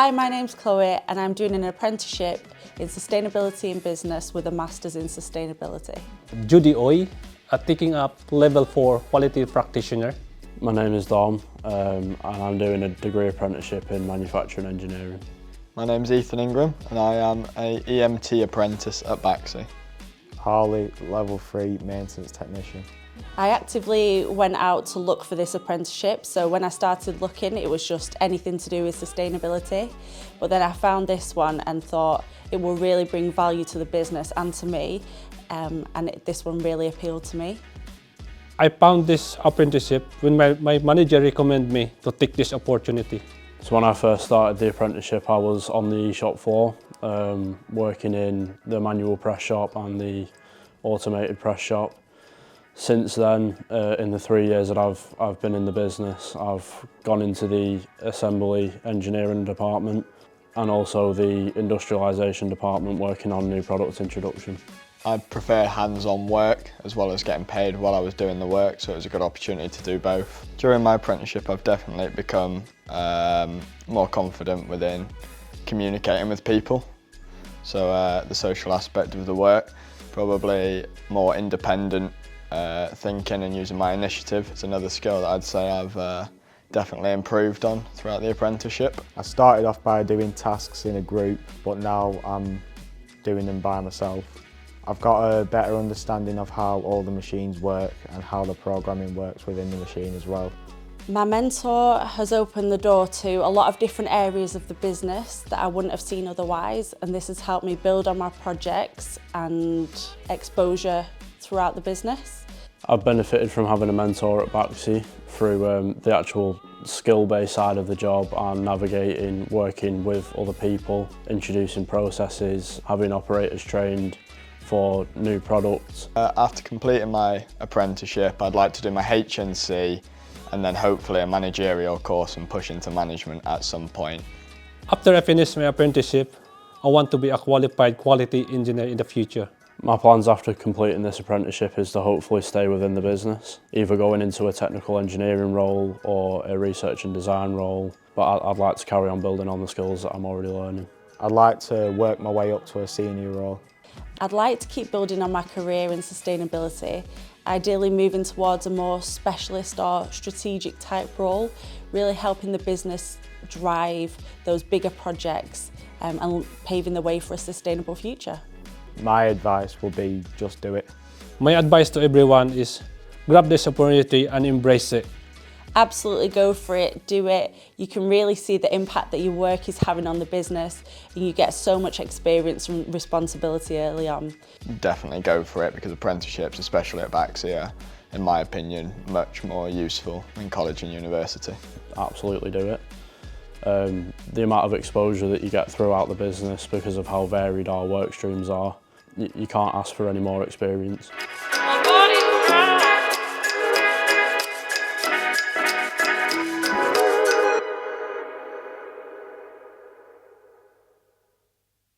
Hi, my name's Chloe and I'm doing an apprenticeship in sustainability and business with a Masters in Sustainability. Judy Oy, taking up level 4 quality practitioner. My name is Dom and I'm doing a degree apprenticeship in manufacturing engineering. My name is Ethan Ingram and I am an EMT apprentice at Baxi. Harley, level 3 maintenance technician. I actively went out to look for this apprenticeship, so when I started looking it was just anything to do with sustainability, but then I found this one and thought it will really bring value to the business and to me, and this one really appealed to me. I found this apprenticeship when my manager recommended me to take this opportunity. So when I first started the apprenticeship I was on the shop floor, working in the manual press shop and the automated press shop. Since then, in the 3 years that I've been in the business, I've gone into the assembly engineering department and also the industrialisation department working on new product introduction. I prefer hands-on work as well as getting paid while I was doing the work, so it was a good opportunity to do both. During my apprenticeship I've definitely become more confident within communicating with people, so the social aspect of the work, probably more independent thinking and using my initiative is another skill that I'd say I've definitely improved on throughout the apprenticeship. I started off by doing tasks in a group, but now I'm doing them by myself. I've got a better understanding of how all the machines work and how the programming works within the machine as well. My mentor has opened the door to a lot of different areas of the business that I wouldn't have seen otherwise, and this has helped me build on my projects and exposure throughout the business. I've benefited from having a mentor at Baxi through the actual skill-based side of the job and navigating, working with other people, introducing processes, having operators trained for new products. After completing my apprenticeship I'd like to do my HNC and then hopefully a managerial course and push into management at some point. After I finish my apprenticeship, I want to be a qualified quality engineer in the future. My plans after completing this apprenticeship is to hopefully stay within the business, either going into a technical engineering role or a research and design role, but I'd like to carry on building on the skills that I'm already learning. I'd like to work my way up to a senior role. I'd like to keep building on my career in sustainability, ideally moving towards a more specialist or strategic type role, really helping the business drive those bigger projects and paving the way for a sustainable future. My advice will be just do it. My advice to everyone is grab this opportunity and embrace it. Absolutely go for it, do it. You can really see the impact that your work is having on the business and you get so much experience and responsibility early on. Definitely go for it because apprenticeships, especially at Baxi, are, in my opinion, much more useful than college and university. Absolutely do it. The amount of exposure that you get throughout the business because of how varied our work streams are, you can't ask for any more experience.